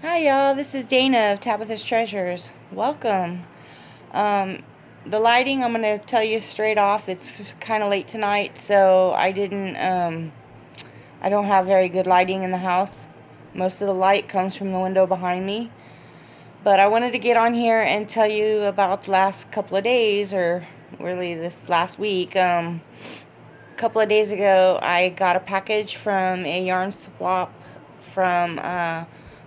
Hi y'all, this is Dana of Tabitha's Treasures. Welcome. The lighting, I'm going to tell you straight off, it's kind of late tonight, so I don't have very good lighting in the house. Most of the light comes from the window behind me. But I wanted to get on here and tell you about the last couple of days, or really this last week. A couple of days ago, I got a package from a yarn swap from a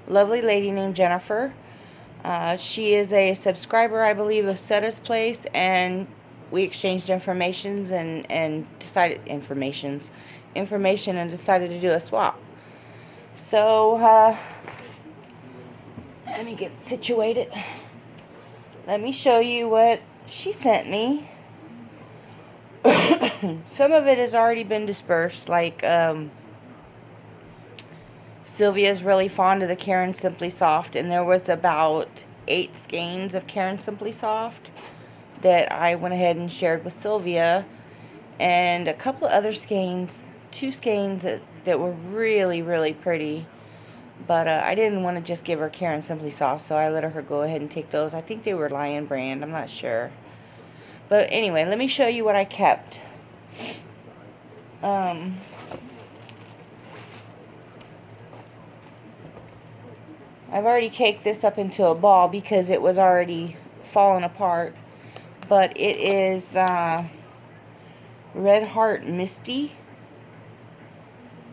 lovely lady named Jennifer. She is a subscriber, I believe, of Setta's Place, and we exchanged information and decided to do a swap. So let me get situated. Let me show you what she sent me. Some of it has already been dispersed, like Sylvia's really fond of the Caron Simply Soft, and there was about 8 skeins of Caron Simply Soft that I went ahead and shared with Sylvia, and a couple of other skeins, 2 skeins that were really, really pretty. But I didn't want to just give her Caron Simply Soft, so I let her go ahead and take those. I think they were Lion brand, I'm not sure. But anyway, let me show you what I kept. I've already caked this up into a ball because it was already falling apart. But it is Red Heart Misty.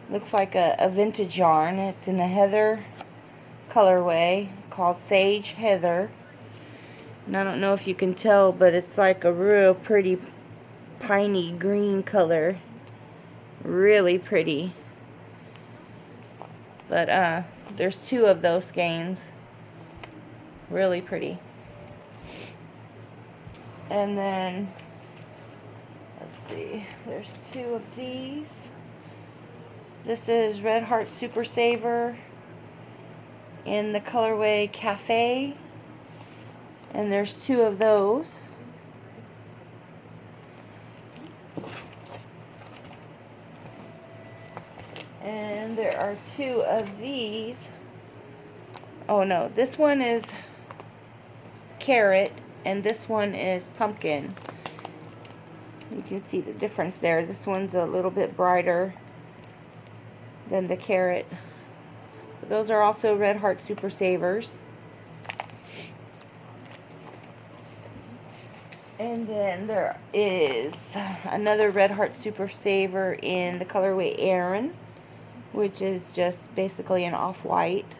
Looks like a vintage yarn. It's in a heather colorway called Sage Heather. And I don't know if you can tell, but it's like a real pretty piney green color. Really pretty. But there's 2 of those skeins. Really pretty. And then, let's see, there's 2 of these. This is Red Heart Super Saver in the colorway Cafe. And there's 2 of those. And there are 2 of these. Oh no, this one is carrot and this one is pumpkin. You can see the difference there. This one's a little bit brighter than the carrot. But those are also Red Heart Super Savers. And then there is another Red Heart Super Saver in the colorway Aaron, which is just basically an off-white.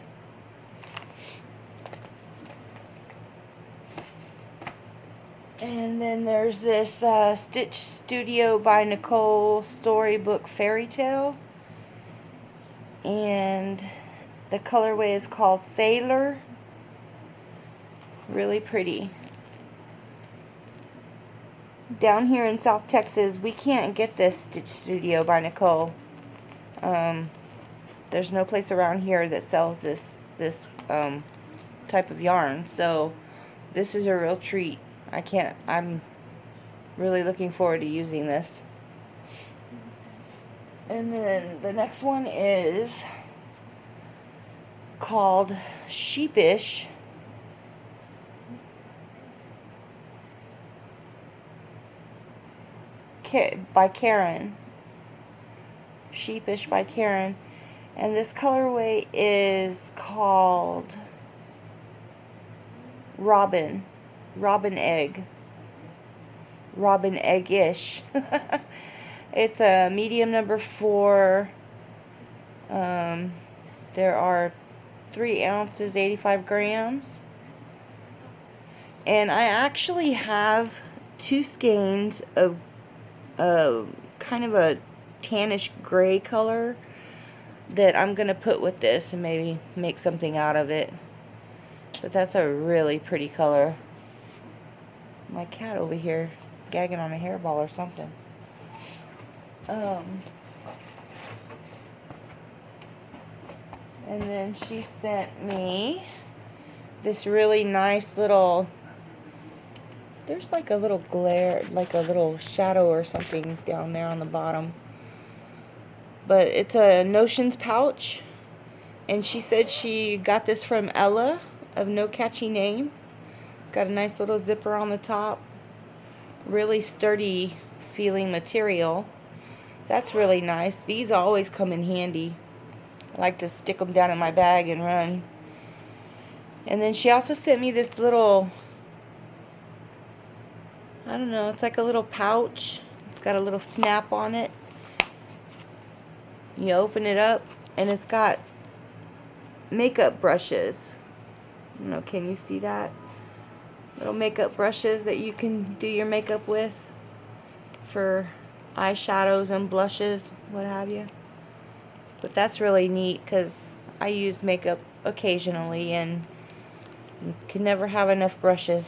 And then there's this Stitch Studio by Nicole Storybook Fairy Tale. And the colorway is called Sailor. Really pretty. Down here in South Texas, we can't get this Stitch Studio by Nicole. There's no place around here that sells this type of yarn, so this is a real treat. I'm really looking forward to using this. And then the next one is called Sheepish by Karen. Sheepish by Karen. And this colorway is called Robin Egg. Robin Egg-ish. It's a medium number 4. There are 3 ounces, 85 grams. And I actually have 2 skeins of kind of a tannish gray color that I'm going to put with this and maybe make something out of it. But that's a really pretty color. My cat over here gagging on a hairball or something. And then she sent me this really nice little, there's like a little glare, like a little shadow or something down there on the bottom. But it's a Notions pouch. And she said she got this from Ella of No Catchy Name. Got a nice little zipper on the top. Really sturdy feeling material. That's really nice. These always come in handy. I like to stick them down in my bag and run. And then she also sent me this little, I don't know, it's like a little pouch. It's got a little snap on it. You open it up and it's got makeup brushes. I don't know, can you see that? Little makeup brushes that you can do your makeup with for eyeshadows and blushes, what have you. But that's really neat because I use makeup occasionally and you can never have enough brushes.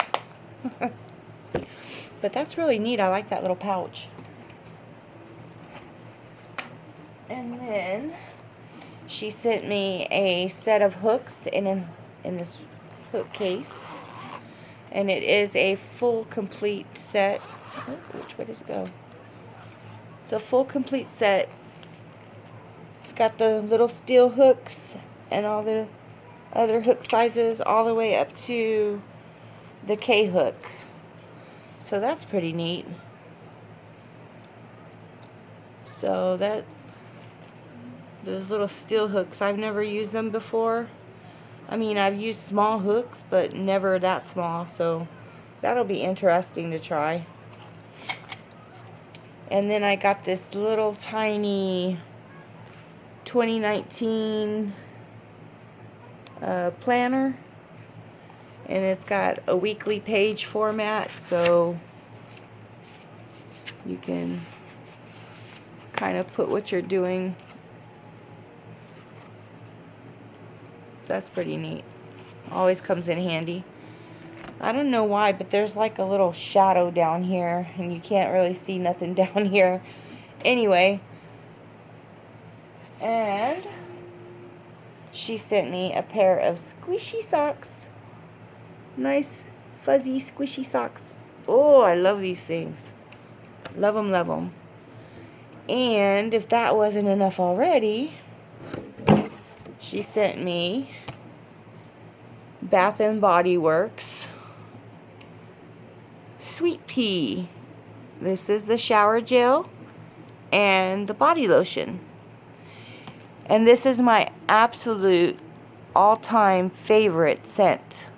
But that's really neat. I like that little pouch. And then she sent me a set of hooks in this hook case. And it is a full complete set. Oh, which way does it go? It's a full complete set. It's got the little steel hooks and all the other hook sizes all the way up to the K hook. So that's pretty neat. So those little steel hooks, I've never used them before. I mean, I've used small hooks, but never that small, so that'll be interesting to try. And then I got this little tiny 2019 planner, and it's got a weekly page format, so you can kind of put what you're doing. That's pretty neat. Always comes in handy. I don't know why, but there's like a little shadow down here and you can't really see nothing down here. Anyway, and she sent me a pair of squishy socks. Nice fuzzy squishy socks. Oh, I love these things. Love them, love them. And if that wasn't enough already, she sent me Bath and Body Works Sweet Pea. This is the shower gel and the body lotion. And this is my absolute all-time favorite scent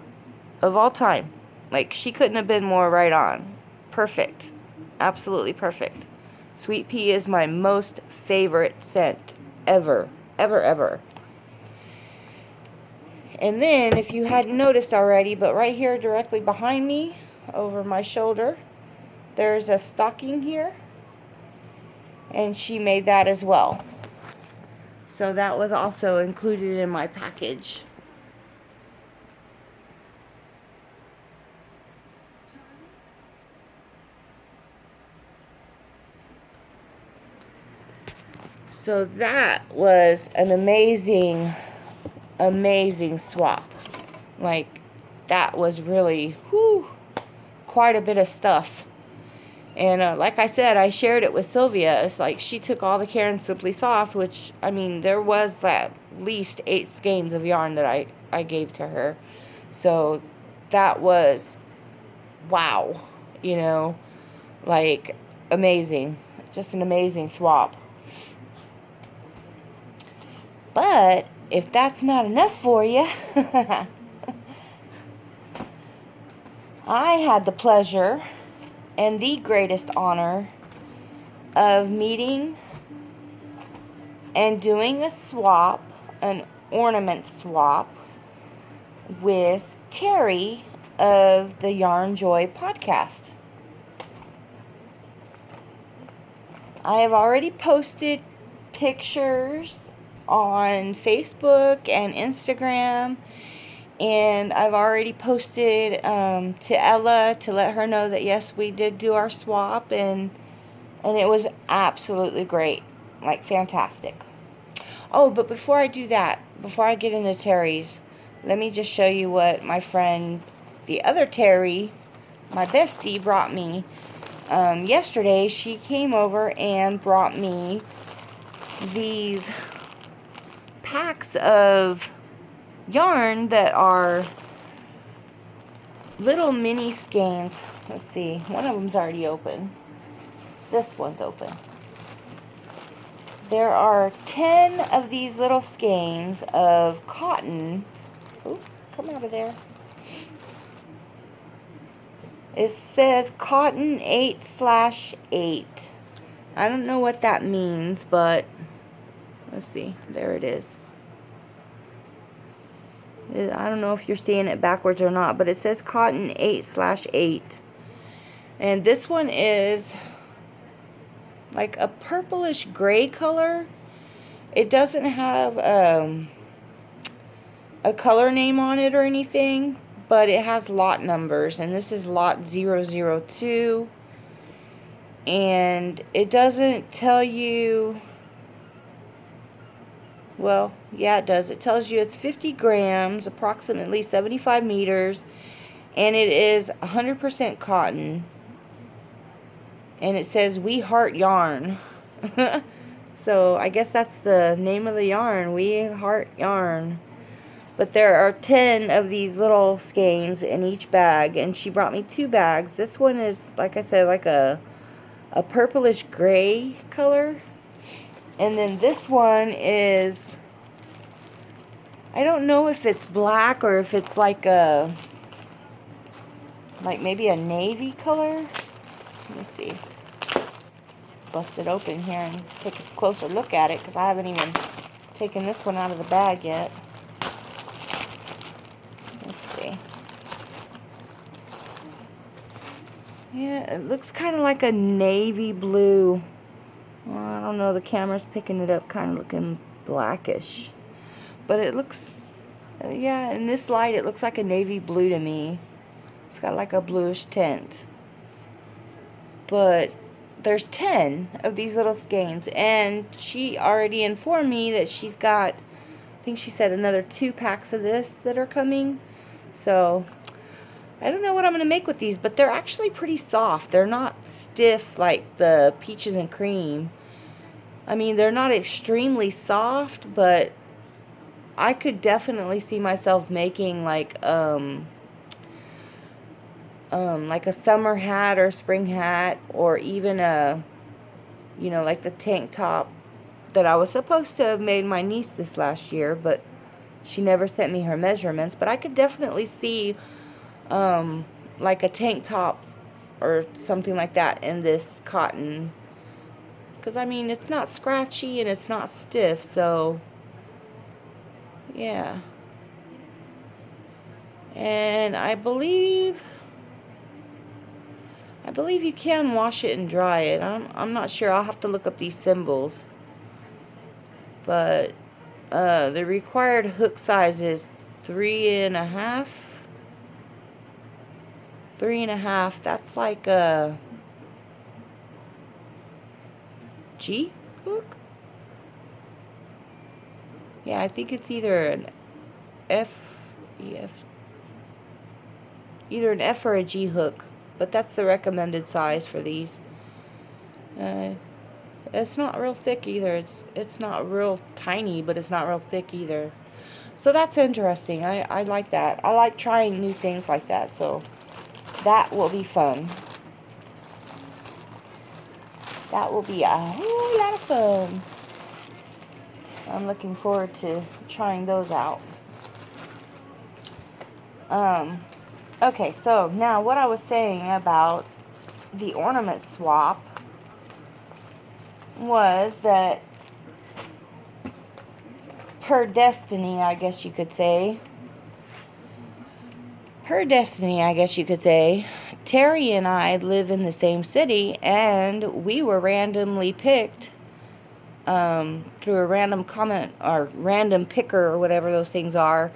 of all time. Like, she couldn't have been more right on. Perfect. Absolutely perfect. Sweet Pea is my most favorite scent ever. Ever, ever. And then, if you hadn't noticed already, but right here directly behind me, over my shoulder, there's a stocking here. And she made that as well. So that was also included in my package. So that was an amazing swap. Like, that was really, quite a bit of stuff. And like I said, I shared it with Sylvia. It's like she took all the Care and Simply Soft, which, I mean, there was at least 8 skeins of yarn that I gave to her. So that was, wow, you know, like, amazing. Just an amazing swap. But if that's not enough for you, I had the pleasure and the greatest honor of meeting and doing a swap, an ornament swap, with Terry of the Yarn Joy podcast. I have already posted pictures on Facebook and Instagram, and I've already posted to Ella to let her know that yes, we did do our swap, and it was absolutely great, like fantastic. Oh, but before I do that, before I get into Terry's, let me just show you what my friend, the other Terry, my bestie, brought me. Yesterday she came over and brought me these packs of yarn that are little mini skeins. Let's see, one of them's already open. This one's open. There are 10 of these little skeins of cotton. Ooh, come out of there. It says cotton 8/8. I don't know what that means, but let's see. There it is. I don't know if you're seeing it backwards or not, but it says cotton 8/8. And this one is like a purplish gray color. It doesn't have a color name on it or anything, but it has lot numbers, and this is lot 002. And it doesn't tell you, well, yeah, it does. It tells you it's 50 grams, approximately 75 meters, and it is 100% cotton. And it says We Heart Yarn. So I guess that's the name of the yarn, We Heart Yarn. But there are 10 of these little skeins in each bag, and she brought me 2 bags. This one is, like I said, like a purplish gray color. And then this one is, I don't know if it's black or if it's like maybe a navy color. Let me see. Bust it open here and take a closer look at it, because I haven't even taken this one out of the bag yet. Let's see. Yeah, it looks kind of like a navy blue. Well, I don't know, the camera's picking it up kind of looking blackish. But it looks, yeah, in this light it looks like a navy blue to me. It's got like a bluish tint. But there's 10 of these little skeins, and she already informed me that she's got, I think she said, another 2 packs of this that are coming. So I don't know what I'm going to make with these, but they're actually pretty soft. They're not stiff like the peaches and cream. I mean, they're not extremely soft, but I could definitely see myself making like a summer hat or spring hat, or even a, you know, like the tank top that I was supposed to have made my niece this last year, but she never sent me her measurements. But I could definitely see like a tank top or something like that in this cotton, because I mean, it's not scratchy and it's not stiff, so yeah. And I believe you can wash it and dry it. I'm not sure. I'll have to look up these symbols. But the required hook size is 3.5. 3.5. That's like a G hook. Yeah, I think it's either an either an F or a G hook. But that's the recommended size for these. It's not real thick either. It's not real tiny, but it's not real thick either. So that's interesting. I like that. I like trying new things like that. So that will be fun. That will be a whole lot of fun. I'm looking forward to trying those out. Okay, so now what I was saying about the ornament swap was that per destiny, I guess you could say, Terry and I live in the same city, and we were randomly picked through a random comment or random picker or whatever those things are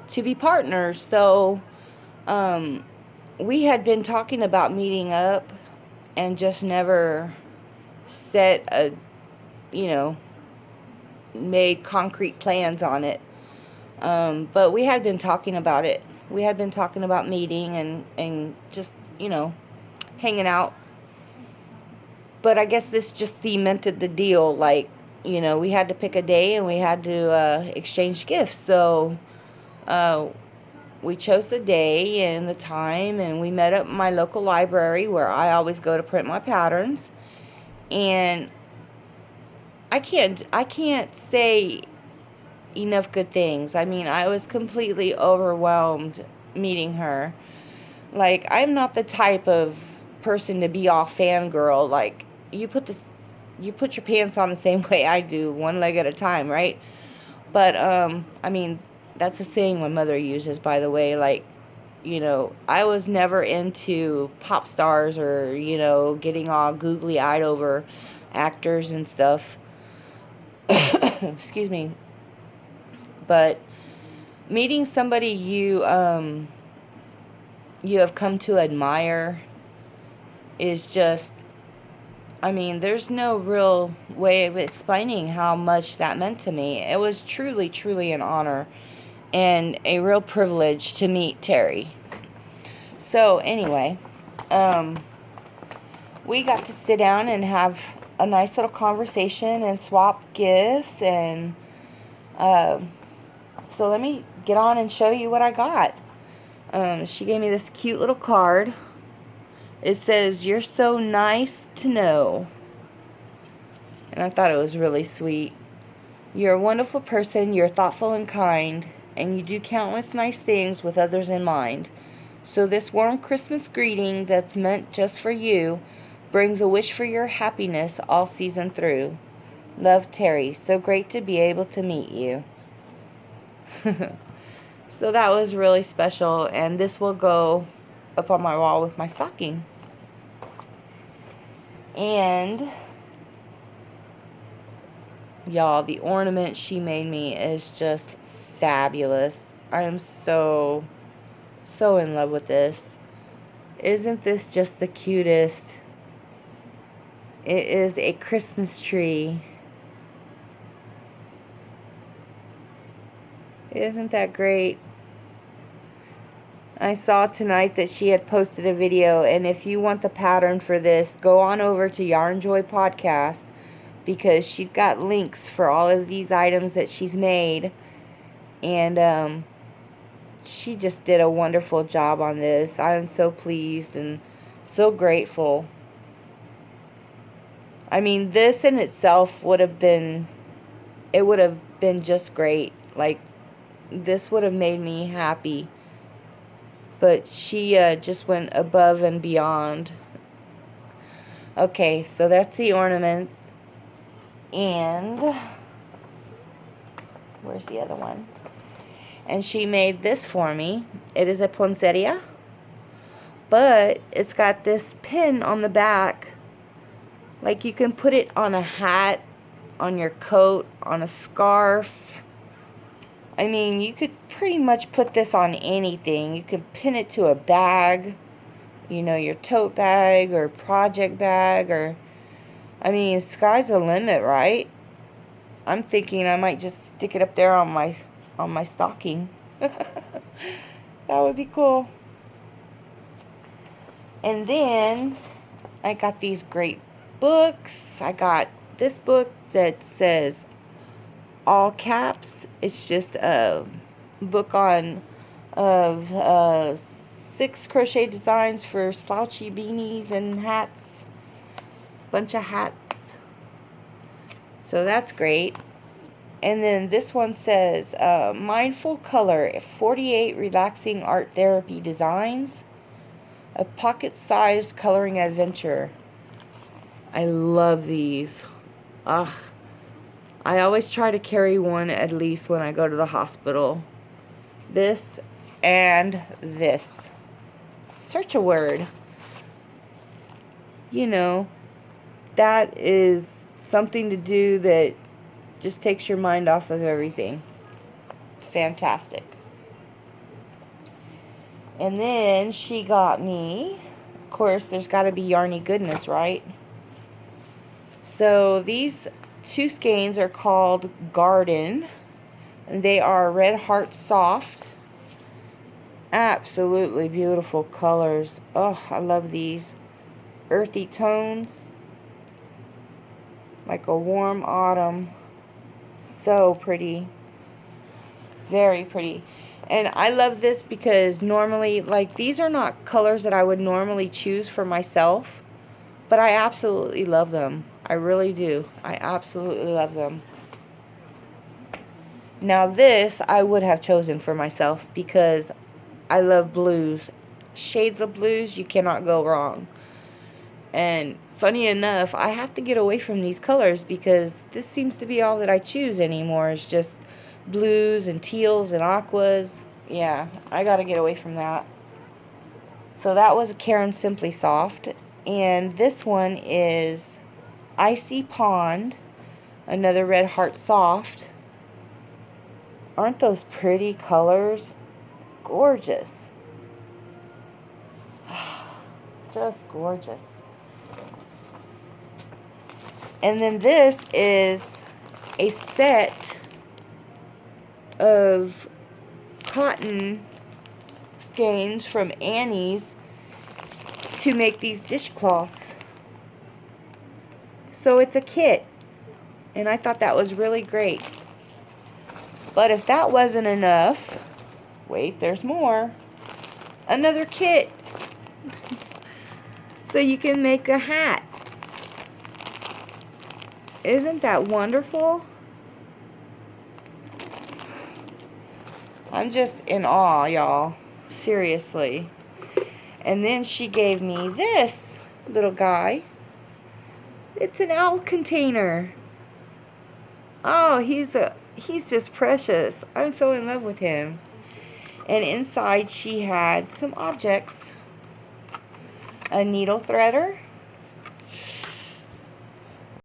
to be partners. So we had been talking about meeting up and just never set a, made concrete plans on it. But we had been talking about it. We had been talking about meeting and just, hanging out. But I guess this just cemented the deal. Like, you know, we had to pick a day and we had to exchange gifts. So we chose the day and the time, and we met at my local library where I always go to print my patterns. And I can't say enough good things. I mean, I was completely overwhelmed meeting her. Like, I'm not the type of person to be all fangirl. Like, you put your pants on the same way I do, one leg at a time, right? But I mean, that's a saying my mother uses, by the way. Like, you know, I was never into pop stars or, you know, getting all googly eyed over actors and stuff. Excuse me. But meeting somebody you have come to admire is just, I mean, there's no real way of explaining how much that meant to me. It was truly, truly an honor and a real privilege to meet Terry. So anyway, we got to sit down and have a nice little conversation and swap gifts. And so let me get on and show you what I got. She gave me this cute little card. It says, "You're so nice to know." And I thought it was really sweet. "You're a wonderful person, you're thoughtful and kind, and you do countless nice things with others in mind. So this warm Christmas greeting that's meant just for you brings a wish for your happiness all season through. Love, Terry. So great to be able to meet you." So that was really special, and this will go up on my wall with my stocking. And y'all, the ornament she made me is just fabulous. I am so in love with this. Isn't this just the cutest? It is a Christmas tree. Isn't that great? I saw tonight that she had posted a video, and if you want the pattern for this, go on over to Yarn Joy Podcast, because she's got links for all of these items that she's made. And she just did a wonderful job on this. I am so pleased and so grateful. I mean, this in itself would have been just great. Like, this would have made me happy. But she just went above and beyond. Okay, so that's the ornament. And where's the other one? And she made this for me. It is a poinsettia, but it's got this pin on the back. Like, you can put it on a hat, on your coat, on a scarf. I mean, you could pretty much put this on anything. You could pin it to a bag, you know, your tote bag or project bag, or, I mean, sky's the limit, right? I'm thinking I might just stick it up there on my stocking. That would be cool. And then I got these great books. I got this book that says all caps. It's just a book on 6 crochet designs for slouchy beanies and hats. Bunch of hats. So that's great. And then this one says Mindful Color, 48 Relaxing Art Therapy Designs. A pocket-sized coloring adventure. I love these. Ugh. I always try to carry one at least when I go to the hospital. This and this. Search a word. You know, that is something to do that just takes your mind off of everything. It's fantastic. And then she got me, of course, there's got to be yarny goodness, right? So these 2 skeins are called Garden. And they are Red Heart Soft. Absolutely beautiful colors. Oh, I love these. Earthy tones. like a warm autumn. So pretty. Very pretty. And I love this because normally, like, these are not colors that I would normally choose for myself, but I absolutely love them. I really do. I absolutely love them. Now this I would have chosen for myself because I love blues. Shades of blues, you cannot go wrong. And funny enough, I have to get away from these colors because this seems to be all that I choose anymore. It's just blues and teals and aquas. Yeah, I gotta get away from that. So that was Karen Simply Soft. And this one is Icy Pond, another Red Heart Soft. Aren't those pretty colors? Gorgeous. Just gorgeous. And then this is a set of cotton skeins from Annie's to make these dishcloths. So it's a kit, and I thought that was really great. But if that wasn't enough, wait, there's more. Another kit. So you can make a hat. Isn't that wonderful? I'm just in awe, y'all. Seriously. And then she gave me this little guy. It's an owl container. Oh, he's just precious. I'm so in love with him. And inside she had some objects. A needle threader.